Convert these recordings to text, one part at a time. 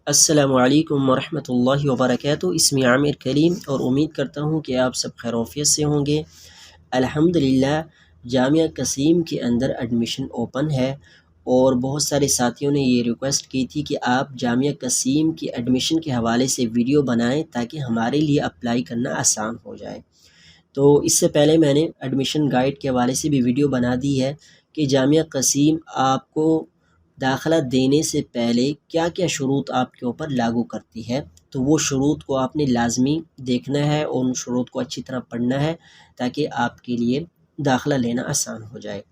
अस्सलामु अलैकुम वरहमतुल्लाहि वबरकातुहू। इसमें आमिर करीम और उम्मीद करता हूँ कि आप सब खैरियत से होंगे। अल्हम्दुलिल्लाह जामिया कसीम के अंदर एडमिशन ओपन है और बहुत सारे साथियों ने ये रिक्वेस्ट की थी कि आप जामिया कसीम की एडमिशन के हवाले से वीडियो बनाएं ताकि हमारे लिए अप्लाई करना आसान हो जाए। तो इससे पहले मैंने एडमिशन गाइड के हवाले से भी वीडियो बना दी है कि जामिया कसीम आपको दाखिला देने से पहले क्या क्या शुरूत आपके ऊपर लागू करती है। तो वो शुरूत को आपने लाजमी देखना है और उन शुरूत को अच्छी तरह पढ़ना है ताकि आपके लिए दाखिला लेना आसान हो जाए।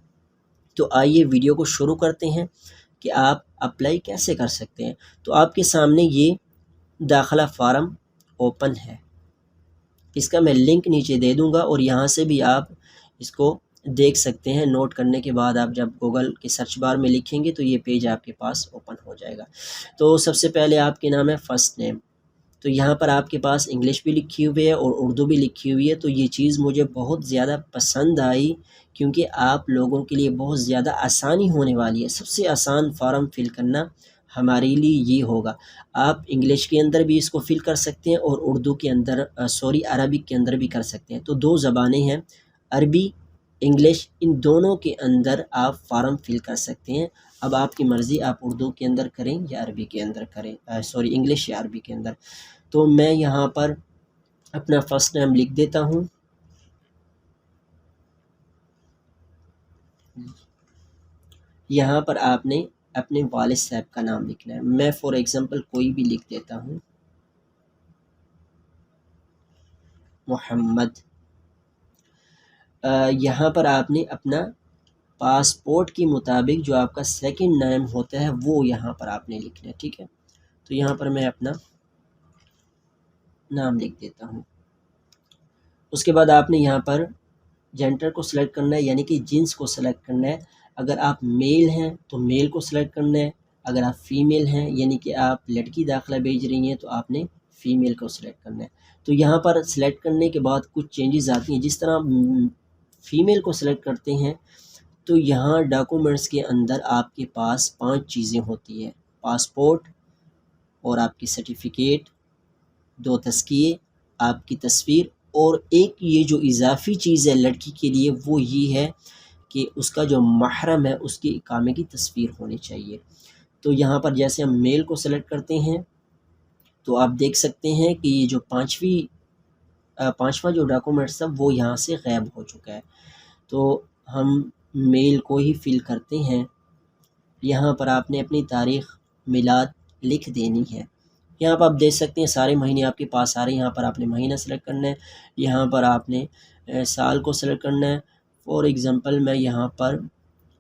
तो आइए वीडियो को शुरू करते हैं कि आप अप्लाई कैसे कर सकते हैं। तो आपके सामने ये दाखिला फ़ार्म ओपन है, इसका मैं लिंक नीचे दे दूँगा और यहाँ से भी आप इसको देख सकते हैं। नोट करने के बाद आप जब गूगल के सर्च बार में लिखेंगे तो ये पेज आपके पास ओपन हो जाएगा। तो सबसे पहले आपके नाम है फ़र्स्ट नेम, तो यहाँ पर आपके पास इंग्लिश भी लिखी हुई है और उर्दू भी लिखी हुई है। तो ये चीज़ मुझे बहुत ज़्यादा पसंद आई क्योंकि आप लोगों के लिए बहुत ज़्यादा आसानी होने वाली है। सबसे आसान फ़ॉर्म फ़िल करना हमारे लिए ये होगा। आप इंग्लिश के अंदर भी इसको फ़िल कर सकते हैं और उर्दू के अंदर अरबिक के अंदर भी कर सकते हैं। तो 2 ज़बानें हैं, अरबी, इंग्लिश, इन दोनों के अंदर आप फ़ॉर्म फ़िल कर सकते हैं। अब आपकी मर्ज़ी, आप उर्दू के अंदर करें या अरबी के अंदर करें, इंग्लिश या अरबी के अंदर। तो मैं यहाँ पर अपना फ़र्स्ट नेम लिख देता हूँ। यहाँ पर आपने अपने वालिद साहब का नाम लिखना है। मैं फॉर एग्ज़ाम्पल कोई भी लिख देता हूँ, मोहम्मद। यहाँ पर आपने अपना पासपोर्ट के मुताबिक जो आपका सेकंड नेम होता है वो यहाँ पर आपने लिखना है, ठीक है। तो यहाँ पर मैं अपना नाम लिख देता हूँ। उसके बाद आपने यहाँ पर जेंडर को सिलेक्ट करना है, यानी कि जिन्स को सिलेक्ट करना है। अगर आप मेल हैं तो मेल को सिलेक्ट करना है, अगर आप फ़ीमेल हैं यानी कि आप लड़की दाखिला भेज रही हैं तो आपने फ़ीमेल को सिलेक्ट करना है। तो यहाँ पर सिलेक्ट करने के बाद कुछ चेंजेस आती हैं। जिस तरह फ़ीमेल को सिलेक्ट करते हैं तो यहाँ डॉक्यूमेंट्स के अंदर आपके पास 5 चीज़ें होती हैं, पासपोर्ट और आपकी सर्टिफिकेट, 2 तज़किये, आपकी तस्वीर और एक ये जो इजाफ़ी चीज़ है लड़की के लिए वो ये है कि उसका जो महरम है उसके इकामे की तस्वीर होनी चाहिए। तो यहाँ पर जैसे हम मेल को सेलेक्ट करते हैं तो आप देख सकते हैं कि ये जो पाँचवा जो डॉक्यूमेंट्स था वो यहाँ से गायब हो चुका है। तो हम मेल को ही फिल करते हैं। यहाँ पर आपने अपनी तारीख़ मिलाद लिख देनी है। यहाँ पर आप देख सकते हैं सारे महीने आपके पास आ रहे हैं। यहाँ पर आपने महीना सेलेक्ट करना है, यहाँ पर आपने साल को सेलेक्ट करना है। फॉर एग्ज़ाम्पल मैं यहाँ पर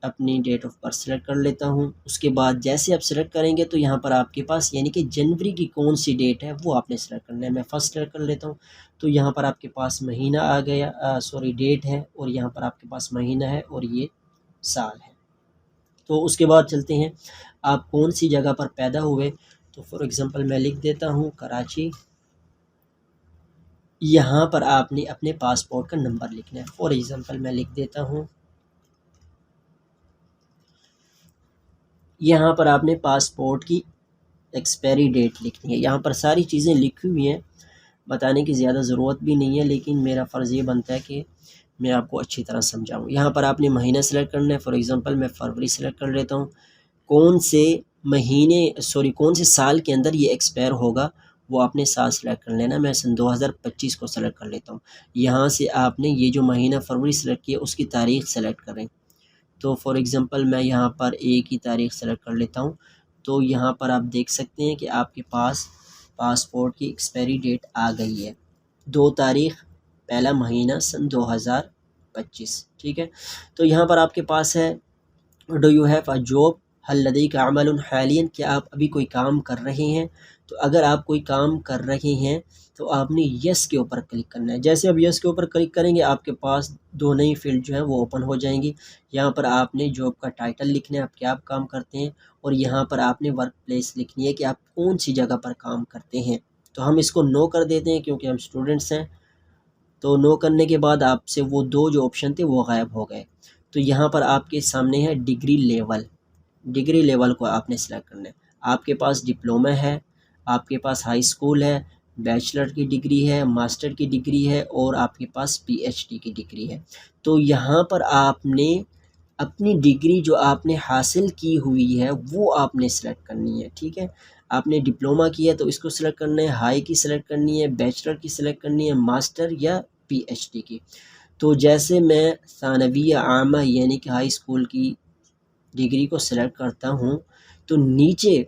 अपनी डेट ऑफ बर्थ सेलेक्ट कर लेता हूँ। उसके बाद जैसे आप सेलेक्ट करेंगे तो यहाँ पर आपके पास यानी कि जनवरी की कौन सी डेट है वो आपने सेलेक्ट करना है। मैं फ़र्स्ट सेलेक्ट कर लेता हूँ। तो यहाँ पर आपके पास महीना आ गया, डेट है और यहाँ पर आपके पास महीना है और ये साल है। तो उसके बाद चलते हैं आप कौन सी जगह पर पैदा हुए। तो फॉर एग्ज़ाम्पल मैं लिख देता हूँ कराची। यहाँ पर आपने अपने पासपोर्ट का नंबर लिखना है। फॉर एग्ज़ाम्पल मैं लिख देता हूँ, यहाँ पर आपने पासपोर्ट की एक्सपायरी डेट लिखनी है। यहाँ पर सारी चीज़ें लिखी हुई हैं, बताने की ज़्यादा ज़रूरत भी नहीं है, लेकिन मेरा फ़र्ज़ ये बनता है कि मैं आपको अच्छी तरह समझाऊँ। यहाँ पर आपने महीना सेलेक्ट करना है। फॉर एग्ज़ाम्पल मैं फरवरी सेलेक्ट कर लेता हूँ। कौन से साल के अंदर ये एक्सपायर होगा वो आपने साल सेलेक्ट कर लेना। मैं सन 2025 को सेलेक्ट कर लेता हूँ। यहाँ से आपने ये जो महीना फरवरी सेलेक्ट किया उसकी तारीख़ सेलेक्ट करें। तो फॉर एग्ज़ाम्पल मैं यहाँ पर एक ही तारीख़ सेलेक्ट कर लेता हूँ। तो यहाँ पर आप देख सकते हैं कि आपके पास पासपोर्ट की एक्सपायरी डेट आ गई है, 2 तारीख़ पहला महीना सन 2025, ठीक है। तो यहाँ पर आपके पास है do you have a job, हल लदीका अमलुन हालियन, क्या आप अभी कोई काम कर रहे हैं। तो अगर आप कोई काम कर रहे हैं तो आपने यस के ऊपर क्लिक करना है। जैसे अब यस के ऊपर क्लिक करेंगे आपके पास 2 नई फील्ड जो है वो ओपन हो जाएंगी। यहाँ पर आपने जॉब का टाइटल लिखना है, आप क्या काम करते हैं, और यहाँ पर आपने वर्क प्लेस लिखनी है कि आप कौन सी जगह पर काम करते हैं। तो हम इसको नो कर देते हैं क्योंकि हम स्टूडेंट्स हैं। तो नो करने के बाद आपसे वो 2 जो ऑप्शन थे वो गायब हो गए। तो यहाँ पर आपके सामने है डिग्री लेवल, डिग्री लेवल को आपने सेलेक्ट करना है। आपके पास डिप्लोमा है आपके पास हाई स्कूल है, बैचलर की डिग्री है, मास्टर की डिग्री है और आपके पास पीएचडी की डिग्री है। तो यहाँ पर आपने अपनी डिग्री जो आपने हासिल की हुई है वो आपने सेलेक्ट करनी है, ठीक है। आपने डिप्लोमा किया तो इसको सेलेक्ट करना है, हाई की सेलेक्ट करनी है, बैचलर की सेलेक्ट करनी है, मास्टर या पीएचडी की। तो जैसे मैं सानविया आमा यानी कि हाई स्कूल की डिग्री को सेलेक्ट करता हूँ, तो नीचे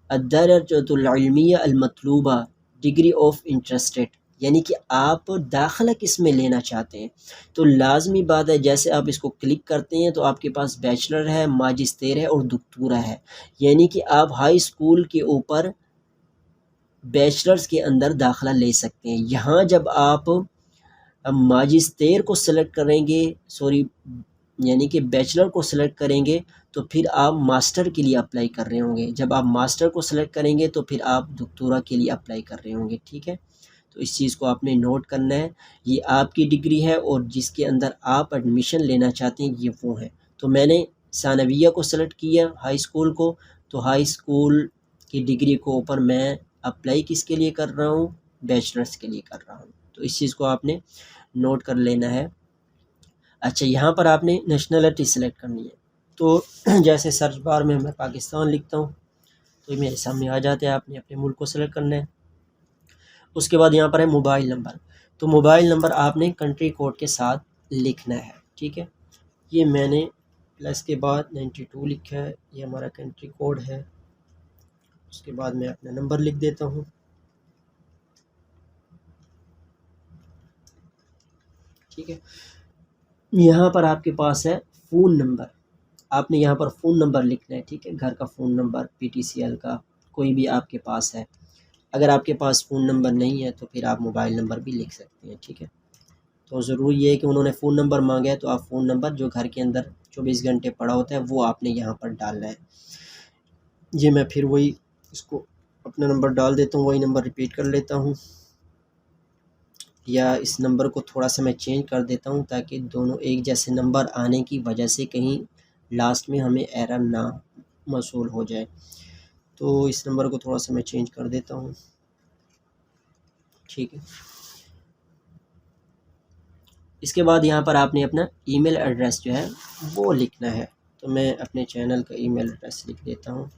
अद्दरजतुल इल्मिया अल मतलूबा डिग्री ऑफ इंटरेस्टेड यानी कि आप दाखिला किस में लेना चाहते हैं। तो लाजमी बात है, जैसे आप इसको क्लिक करते हैं तो आपके पास बैचलर है, माजिस्टर है और दुक्तोरा है, यानी कि आप हाई स्कूल के ऊपर बैचलर्स के अंदर दाखिला ले सकते हैं। यहाँ जब आप माजिस्टर को सेलेक्ट करेंगे, सॉरी यानी कि बैचलर को सेलेक्ट करेंगे तो फिर आप मास्टर के लिए अप्लाई कर रहे होंगे। जब आप मास्टर को सेलेक्ट करेंगे तो फिर आप डॉक्टोरा के लिए अप्लाई कर रहे होंगे, ठीक है। तो इस चीज़ को आपने नोट करना है। ये आपकी डिग्री है और जिसके अंदर आप एडमिशन लेना चाहते हैं ये वो है। तो मैंने सानविया को सेलेक्ट किया, हाई स्कूल को, तो हाई स्कूल की डिग्री को ऊपर मैं अप्लाई किसके लिए कर रहा हूँ, बैचलर्स के लिए कर रहा हूँ। तो इस चीज़ को आपने नोट कर लेना है। अच्छा, यहाँ पर आपने नेशनलिटी सेलेक्ट करनी है। तो जैसे सर्च बार में मैं पाकिस्तान लिखता हूँ तो ये मेरे सामने आ जाते हैं। आपने अपने मुल्क को सेलेक्ट करना है। उसके बाद यहाँ पर है मोबाइल नंबर। तो मोबाइल नंबर आपने कंट्री कोड के साथ लिखना है, ठीक है। ये मैंने प्लस के बाद 92 लिखा है, ये हमारा कंट्री कोड है। उसके बाद मैं अपना नंबर लिख देता हूँ, ठीक है। यहाँ पर आपके पास है फ़ोन नंबर, आपने यहाँ पर फ़ोन नंबर लिखना है, ठीक है। घर का फ़ोन नंबर, पीटीसीएल का कोई भी आपके पास है। अगर आपके पास फ़ोन नंबर नहीं है तो फिर आप मोबाइल नंबर भी लिख सकते हैं, ठीक है। तो ज़रूरी ये है कि उन्होंने फ़ोन नंबर मांगा है तो आप फ़ोन नंबर जो घर के अंदर 24 घंटे पड़ा होता है वो आपने यहाँ पर डालना है। ये मैं फिर वही इसको अपना नंबर डाल देता हूँ, वही नंबर रिपीट कर लेता हूँ, या इस नंबर को थोड़ा सा मैं चेंज कर देता हूँ ताकि दोनों एक जैसे नंबर आने की वजह से कहीं लास्ट में हमें एरर ना मौसूल हो जाए। तो इस नंबर को थोड़ा सा मैं चेंज कर देता हूँ, ठीक है। इसके बाद यहाँ पर आपने अपना ईमेल एड्रेस जो है वो लिखना है। तो मैं अपने चैनल का ईमेल एड्रेस लिख देता हूँ।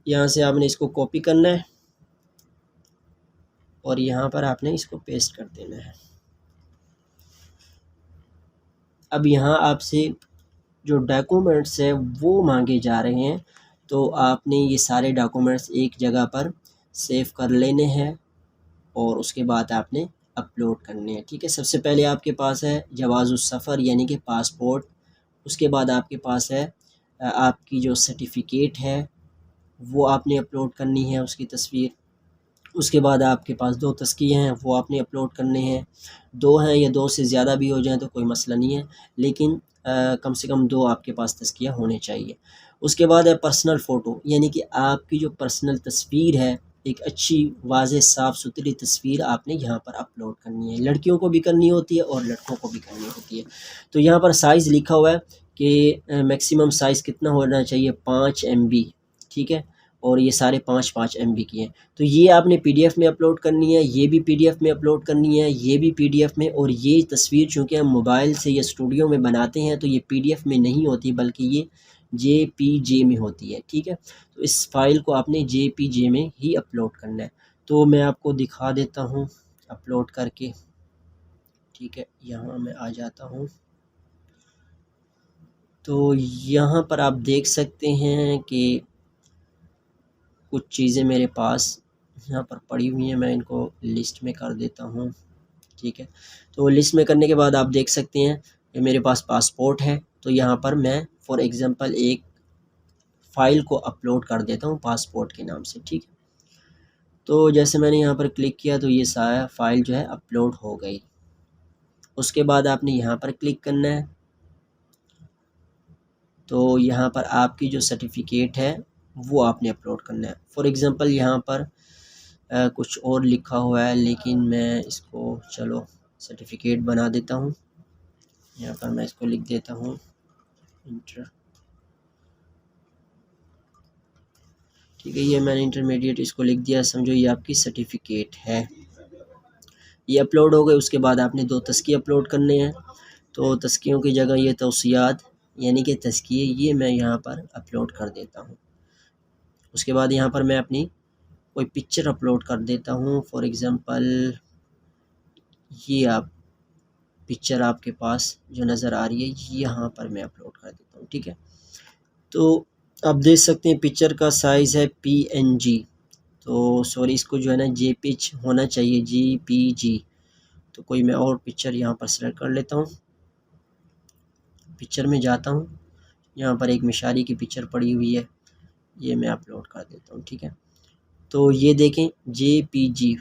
यहाँ से आपने इसको कॉपी करना है और यहाँ पर आपने इसको पेस्ट कर देना है। अब यहाँ आपसे जो डॉक्यूमेंट्स है वो मांगे जा रहे हैं, तो आपने ये सारे डॉक्यूमेंट्स एक जगह पर सेव कर लेने हैं और उसके बाद आपने अपलोड करने हैं, ठीक है। सबसे पहले आपके पास है जवाज़ुस सफ़र यानी कि पासपोर्ट। उसके बाद आपके पास है आपकी जो सर्टिफिकेट है वो आपने अपलोड करनी है, उसकी तस्वीर। उसके बाद आपके पास 2 तज़किये हैं वो आपने अपलोड करने हैं। 2 हैं या 2 से ज़्यादा भी हो जाएँ तो कोई मसला नहीं है, लेकिन कम से कम 2 आपके पास तज़किया होने चाहिए। उसके बाद है पर्सनल फ़ोटो यानी कि आपकी जो पर्सनल तस्वीर है, एक अच्छी वाज़ेह साफ़ सुथरी तस्वीर आपने यहाँ पर अपलोड करनी है। लड़कियों को भी करनी होती है और लड़कों को भी करनी होती है। तो यहाँ पर साइज़ लिखा हुआ है कि मैक्सिमम साइज़ कितना होना चाहिए, 5 MB, ठीक है। और ये सारे 5-5 MB की हैं। तो ये आपने पीडीएफ में अपलोड करनी है, ये भी पीडीएफ में अपलोड करनी है, ये भी पीडीएफ में। और ये तस्वीर चूँकि हम मोबाइल से या स्टूडियो में बनाते हैं तो ये पीडीएफ में नहीं होती बल्कि ये जेपीजे में होती है, ठीक है। तो इस फ़ाइल को आपने जेपीजे में ही अपलोड करना है। तो मैं आपको दिखा देता हूँ अपलोड करके, ठीक है। यहाँ मैं आ जाता हूँ तो यहाँ पर आप देख सकते हैं कि कुछ चीज़ें मेरे पास यहाँ पर पड़ी हुई हैं, मैं इनको लिस्ट में कर देता हूँ, ठीक है। तो लिस्ट में करने के बाद आप देख सकते हैं कि मेरे पास पासपोर्ट है। तो यहाँ पर मैं फॉर एग्ज़ाम्पल एक फ़ाइल को अपलोड कर देता हूँ पासपोर्ट के नाम से, ठीक है। तो जैसे मैंने यहाँ पर क्लिक किया तो ये सारा फ़ाइल जो है अपलोड हो गई। उसके बाद आपने यहाँ पर क्लिक करना है। तो यहाँ पर आपकी जो सर्टिफिकेट है वो आपने अपलोड करना है। फॉर एग्ज़ाम्पल यहाँ पर कुछ और लिखा हुआ है लेकिन मैं इसको चलो सर्टिफिकेट बना देता हूँ। यहाँ पर मैं इसको लिख देता हूँ इंटर, ठीक है। ये मैंने इंटरमीडिएट इसको लिख दिया, समझो ये आपकी सर्टिफिकेट है। ये अपलोड हो गए। उसके बाद आपने 2 तज़किये अपलोड करने हैं। तो तज़कियों की जगह ये तौसियात यानी कि तज़किये ये मैं यहाँ पर अपलोड कर देता हूँ। उसके बाद यहाँ पर मैं अपनी कोई पिक्चर अपलोड कर देता हूँ। फॉर एग्ज़ाम्पल ये आप पिक्चर आपके पास जो नज़र आ रही है यहाँ पर मैं अपलोड कर देता हूँ, ठीक है। तो आप देख सकते हैं पिक्चर का साइज़ है PNG, तो सॉरी इसको जो है ना JPG होना चाहिए, JPG। तो कोई मैं और पिक्चर यहाँ पर सेलेक्ट कर लेता हूँ। पिक्चर में जाता हूँ, यहाँ पर एक मिशारी की पिक्चर पड़ी हुई है, ये मैं अपलोड कर देता हूँ, ठीक है। तो ये देखें JPG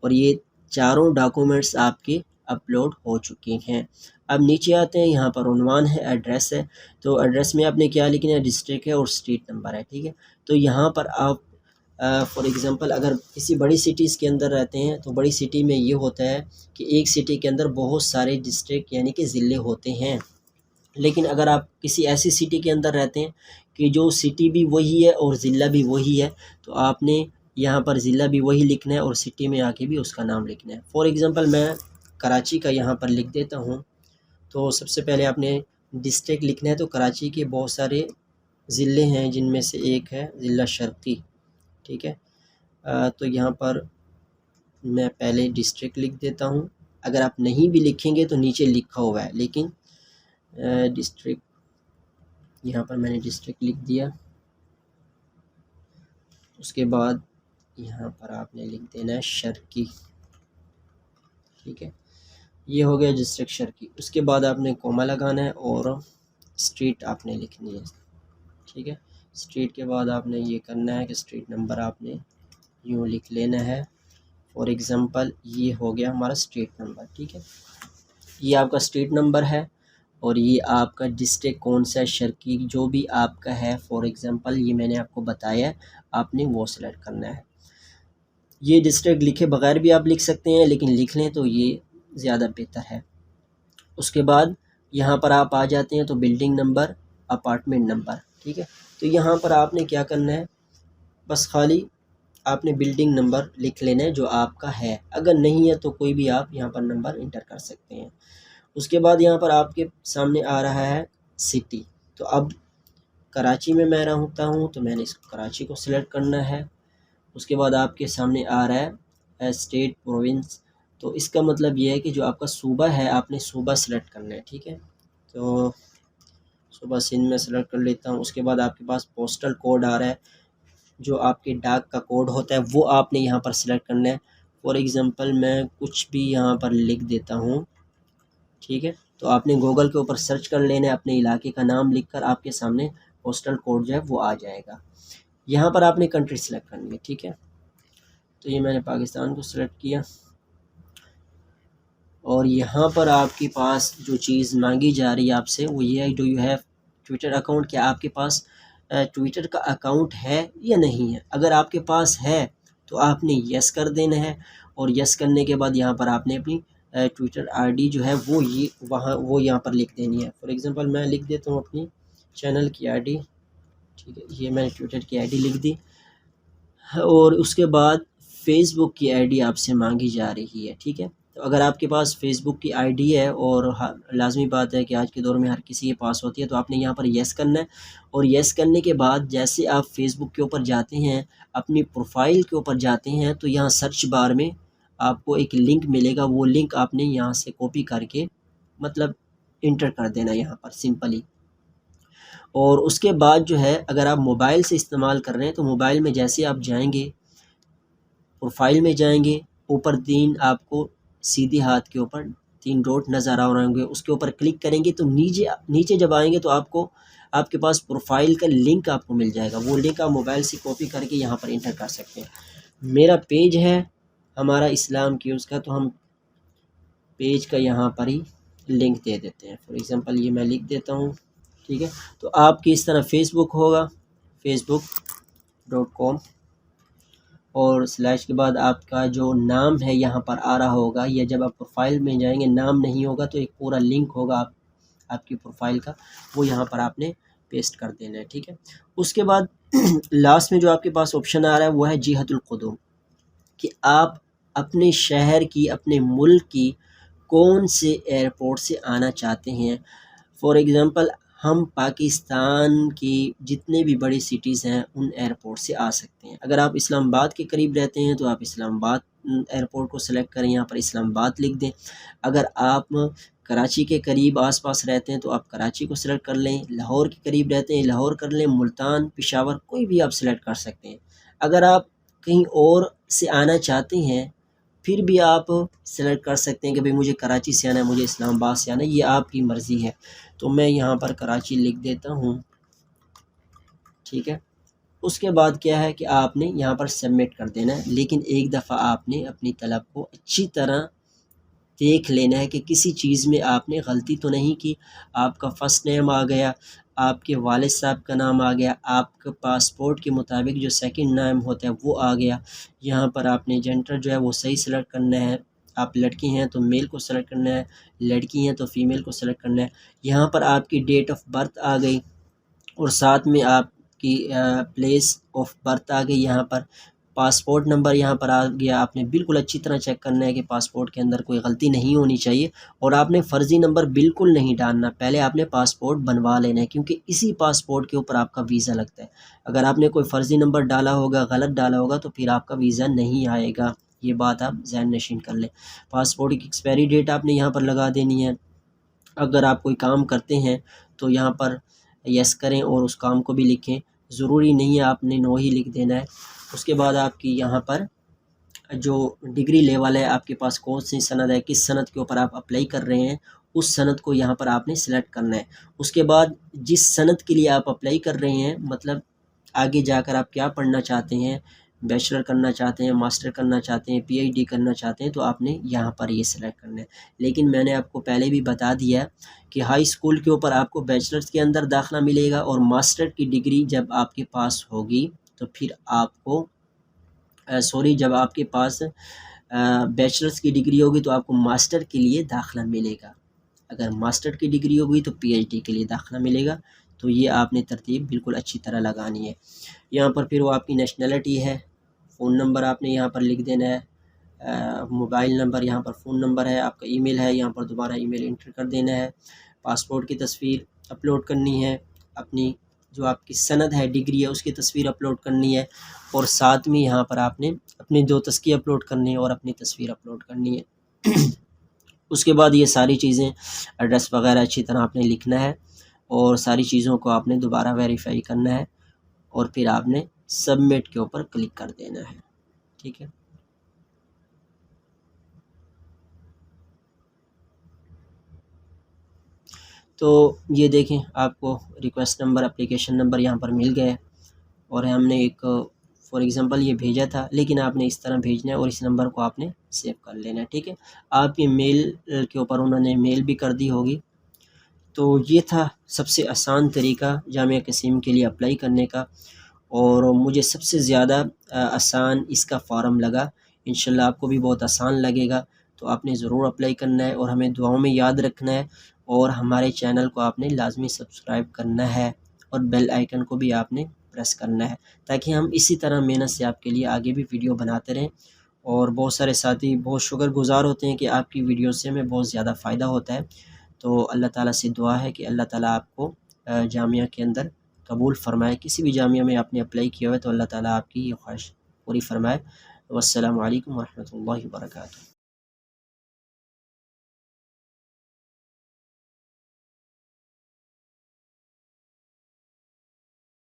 और ये चारों डॉक्यूमेंट्स आपके अपलोड हो चुके हैं। अब नीचे आते हैं, यहाँ पर उन्वान है, एड्रेस है। तो एड्रेस में आपने क्या लिखना है, डिस्ट्रिक्ट है और स्ट्रीट नंबर है, ठीक है। तो यहाँ पर आप फॉर एग्ज़ाम्पल अगर किसी बड़ी सिटीज़ के अंदर रहते हैं तो बड़ी सिटी में ये होता है कि एक सिटी के अंदर बहुत सारे डिस्ट्रिक्ट यानी कि ज़िले होते हैं। लेकिन अगर आप किसी ऐसी सिटी के अंदर रहते हैं कि जो सिटी भी वही है और ज़िला भी वही है, तो आपने यहाँ पर ज़िला भी वही लिखना है और सिटी में आके भी उसका नाम लिखना है। फॉर एग्ज़ाम्पल मैं कराची का यहाँ पर लिख देता हूँ। तो सबसे पहले आपने डिस्ट्रिक्ट लिखना है। तो कराची के बहुत सारे ज़िले हैं जिनमें से एक है ज़िला शर्की, ठीक है। तो यहाँ पर मैं पहले डिस्ट्रिक्ट लिख देता हूँ। अगर आप नहीं भी लिखेंगे तो नीचे लिखा हुआ है, लेकिन डिस्ट्रिक्ट यहाँ पर मैंने डिस्ट्रिक्ट लिख दिया। उसके बाद यहाँ पर आपने लिख देना है शर्की, ठीक है। ये हो गया डिस्ट्रिक्ट शर्की। उसके बाद आपने कोमा लगाना है और स्ट्रीट आपने लिखनी है, ठीक है। स्ट्रीट के बाद आपने ये करना है कि स्ट्रीट नंबर आपने यूँ लिख लेना है। फॉर एग्ज़ाम्पल ये हो गया हमारा स्ट्रीट नंबर, ठीक है। ये आपका स्ट्रीट नंबर है और ये आपका डिस्ट्रिक्ट कौन सा है, शर्की जो भी आपका है। फॉर एग्ज़ाम्पल ये मैंने आपको बताया है, आपने वो सेलेक्ट करना है। ये डिस्ट्रिक्ट लिखे बगैर भी आप लिख सकते हैं, लेकिन लिख लें तो ये ज़्यादा बेहतर है। उसके बाद यहाँ पर आप आ जाते हैं तो बिल्डिंग नंबर, अपार्टमेंट नंबर, ठीक है। तो यहाँ पर आपने क्या करना है, बस खाली आपने बिल्डिंग नंबर लिख लेना है जो आपका है। अगर नहीं है तो कोई भी आप यहाँ पर नंबर इंटर कर सकते हैं। उसके बाद यहाँ पर आपके सामने आ रहा है सिटी। तो अब कराची में मैं रहता हूँ तो मैंने इस कराची को सिलेक्ट करना है। उसके बाद आपके सामने आ रहा है स्टेट प्रोविंस। तो इसका मतलब ये है कि जो आपका सूबा है आपने सूबा सेलेक्ट करना है, ठीक है। तो सूबा सिंध में सेलेक्ट कर लेता हूँ। उसके बाद आपके पास पोस्टल कोड आ रहा है, जो आपके डाक का कोड होता है वो आपने यहाँ पर सेलेक्ट करना है। फॉर एग्ज़ाम्पल मैं कुछ भी यहाँ पर लिख देता हूँ, ठीक है। तो आपने गूगल के ऊपर सर्च कर लेना है, अपने इलाके का नाम लिखकर आपके सामने पोस्टल कोड जो है वो आ जाएगा। यहाँ पर आपने कंट्री सेलेक्ट करनी है, ठीक है। तो ये मैंने पाकिस्तान को सिलेक्ट किया और यहाँ पर आपके पास जो चीज़ मांगी जा रही है आपसे वो ये है, do you have Twitter account, क्या आपके पास ट्विटर का अकाउंट है या नहीं है। अगर आपके पास है तो आपने यस कर देना है और यस करने के बाद यहाँ पर आपने अपनी ट्विटर आईडी जो है वो ये वो यहाँ पर लिख देनी है। फॉर एग्ज़ाम्पल मैं लिख देता हूँ अपनी चैनल की आईडी, ठीक है। ये मैंने ट्विटर की आईडी लिख दी और उसके बाद फेसबुक की आईडी आपसे मांगी जा रही है, ठीक है। तो अगर आपके पास फेसबुक की आईडी है और लाजमी बात है कि आज के दौर में हर किसी के पास होती है, तो आपने यहाँ पर येस करना है। और येस करने के बाद जैसे आप फेसबुक के ऊपर जाते हैं, अपनी प्रोफाइल के ऊपर जाते हैं, तो यहाँ सर्च बार में आपको एक लिंक मिलेगा। वो लिंक आपने यहाँ से कॉपी करके मतलब इंटर कर देना यहाँ पर सिंपली। और उसके बाद जो है अगर आप मोबाइल से इस्तेमाल कर रहे हैं तो मोबाइल में जैसे आप जाएंगे, प्रोफाइल में जाएंगे, ऊपर 3 आपको सीधे हाथ के ऊपर 3 डॉट नज़र आ रहे होंगे, उसके ऊपर क्लिक करेंगे तो नीचे जब आएंगे तो आपको आपके पास प्रोफाइल का लिंक आपको मिल जाएगा। वो लिंक आप मोबाइल से कॉपी करके यहाँ पर इंटर कर सकते हैं। मेरा पेज है हमारा इस्लाम की उसका, तो हम पेज का यहाँ पर ही लिंक दे देते हैं। फॉर एग्ज़ाम्पल ये मैं लिख देता हूँ, ठीक है। तो आपकी इस तरह फेसबुक होगा, facebook.com और स्लैश के बाद आपका जो नाम है यहाँ पर आ रहा होगा, या जब आप प्रोफाइल में जाएंगे नाम नहीं होगा तो एक पूरा लिंक होगा, आप आपकी प्रोफाइल का, वो यहाँ पर आपने पेस्ट कर देना है। ठीक है, उसके बाद लास्ट में जो आपके पास ऑप्शन आ रहा है वो है जिहतुल क़ुदूम, कि आप अपने शहर की, अपने मुल्क की कौन से एयरपोर्ट से आना चाहते हैं। फॉर एग्ज़ाम्पल हम पाकिस्तान की जितने भी बड़ी सिटीज़ हैं उन एयरपोर्ट से आ सकते हैं। अगर आप इस्लामाबाद के करीब रहते हैं तो आप इस्लामाबाद एयरपोर्ट को सिलेक्ट करें, यहाँ पर इस्लामाबाद लिख दें। अगर आप कराची के करीब आसपास रहते हैं तो आप कराची को सिलेक्ट कर लें। लाहौर के करीब रहते हैं लाहौर कर लें, मुल्तान, पेशावर, कोई भी आप सिलेक्ट कर सकते हैं। अगर आप कहीं और से आना चाहते हैं फिर भी आप सेलेक्ट कर सकते हैं कि भाई मुझे कराची से आना है, मुझे इस्लामाबाद से आना है, ये आपकी मर्ज़ी है। तो मैं यहाँ पर कराची लिख देता हूँ। ठीक है, उसके बाद क्या है कि आपने यहाँ पर सबमिट कर देना है, लेकिन एक दफ़ा आपने अपनी तलब को अच्छी तरह देख लेना है कि किसी चीज़ में आपने गलती तो नहीं की। आपका फ़र्स्ट नेम आ गया, आपके वालिद साहब का नाम आ गया, आपके पासपोर्ट के मुताबिक जो सेकंड नेम होता है वो आ गया। यहाँ पर आपने जेंडर जो है वो सही सेलेक्ट करना है। आप लड़की हैं तो मेल को सेलेक्ट करना है, लड़की हैं तो फ़ीमेल को सेलेक्ट करना है। यहाँ पर आपकी डेट ऑफ़ बर्थ आ गई और साथ में आपकी प्लेस ऑफ बर्थ आ गई। यहाँ पर पासपोर्ट नंबर यहाँ पर आ गया। आपने बिल्कुल अच्छी तरह चेक करना है कि पासपोर्ट के अंदर कोई गलती नहीं होनी चाहिए और आपने फ़र्ज़ी नंबर बिल्कुल नहीं डालना। पहले आपने पासपोर्ट बनवा लेना है, क्योंकि इसी पासपोर्ट के ऊपर आपका वीज़ा लगता है। अगर आपने कोई फ़र्ज़ी नंबर डाला होगा, गलत डाला होगा, तो फिर आपका वीज़ा नहीं आएगा। ये बात आप ज़हन नशीन कर लें। पासपोर्ट की एक्सपायरी डेट आपने यहाँ पर लगा देनी है। अगर आप कोई काम करते हैं तो यहाँ पर यस करें और उस काम को भी लिखें। ज़रूरी नहीं है आपने नो ही लिख देना है। उसके बाद आपकी यहाँ पर जो डिग्री लेवल है, आपके पास कौन सी सनद है, किस सनद के ऊपर आप अप्लाई कर रहे हैं, उस सनद को यहाँ पर आपने सेलेक्ट करना है। उसके बाद जिस सनद के लिए आप अप्लाई कर रहे हैं, मतलब आगे जाकर आप क्या पढ़ना चाहते हैं, बैचलर करना चाहते हैं, मास्टर करना चाहते हैं, पीएचडी करना चाहते हैं, तो आपने यहाँ पर ये सेलेक्ट करना है। लेकिन मैंने आपको पहले भी बता दिया कि हाई स्कूल के ऊपर आपको बैचलर्स के अंदर दाखिला मिलेगा और मास्टर की डिग्री जब आपके पास होगी तो फिर आपको जब आपके पास बैचलर्स की डिग्री होगी तो आपको मास्टर के लिए दाखिला मिलेगा। अगर मास्टर की डिग्री होगी तो पीएचडी के लिए दाखिला मिलेगा। तो ये आपने तरतीब बिल्कुल अच्छी तरह लगानी है। यहाँ पर फिर वो आपकी नेशनलिटी है, फ़ोन नंबर आपने यहाँ पर लिख देना है, मोबाइल नंबर यहाँ पर फ़ोन नंबर है, आपका ईमेल है, यहाँ पर दोबारा ईमेल एंटर कर देना है, पासपोर्ट की तस्वीर अपलोड करनी है, अपनी जो आपकी सनद है, डिग्री है, उसकी तस्वीर अपलोड करनी है और साथ में यहाँ पर आपने अपनी 2 तज़किया अपलोड करनी है और अपनी तस्वीर अपलोड करनी है। उसके बाद ये सारी चीज़ें, एड्रेस वगैरह अच्छी तरह आपने लिखना है और सारी चीज़ों को आपने दोबारा वेरीफाई करना है और फिर आपने सबमिट के ऊपर क्लिक कर देना है। ठीक है, तो ये देखें आपको रिक्वेस्ट नंबर, एप्लीकेशन नंबर यहाँ पर मिल गया है और हमने एक फॉर एग्ज़ाम्पल ये भेजा था, लेकिन आपने इस तरह भेजना है और इस नंबर को आपने सेव कर लेना है। ठीक है, आपके मेल के ऊपर उन्होंने मेल भी कर दी होगी। तो ये था सबसे आसान तरीका जामिया कसीम के लिए अप्लाई करने का और मुझे सबसे ज़्यादा आसान इसका फ़ॉर्म लगा। इंशाल्लाह आपको भी बहुत आसान लगेगा। तो आपने ज़रूर अप्लाई करना है और हमें दुआओं में याद रखना है और हमारे चैनल को आपने लाजमी सब्सक्राइब करना है और बेल आइकन को भी आपने प्रेस करना है, ताकि हम इसी तरह मेहनत से आपके लिए आगे भी वीडियो बनाते रहें। और बहुत सारे साथी बहुत शुक्रगुज़ार होते हैं कि आपकी वीडियो से हमें बहुत ज़्यादा फ़ायदा होता है। तो अल्लाह ताला से दुआ है कि अल्लाह ताला आपको जामिया के अंदर कबूल फ़रमाए। किसी भी जामिया में आपने अप्लाई किया हुआ है तो अल्लाह ताला आपकी ये ख्वाहिश पूरी फ़रमाए। वस्सलामु अलैकुम वरहमतुल्लाहि वबरकातुहू।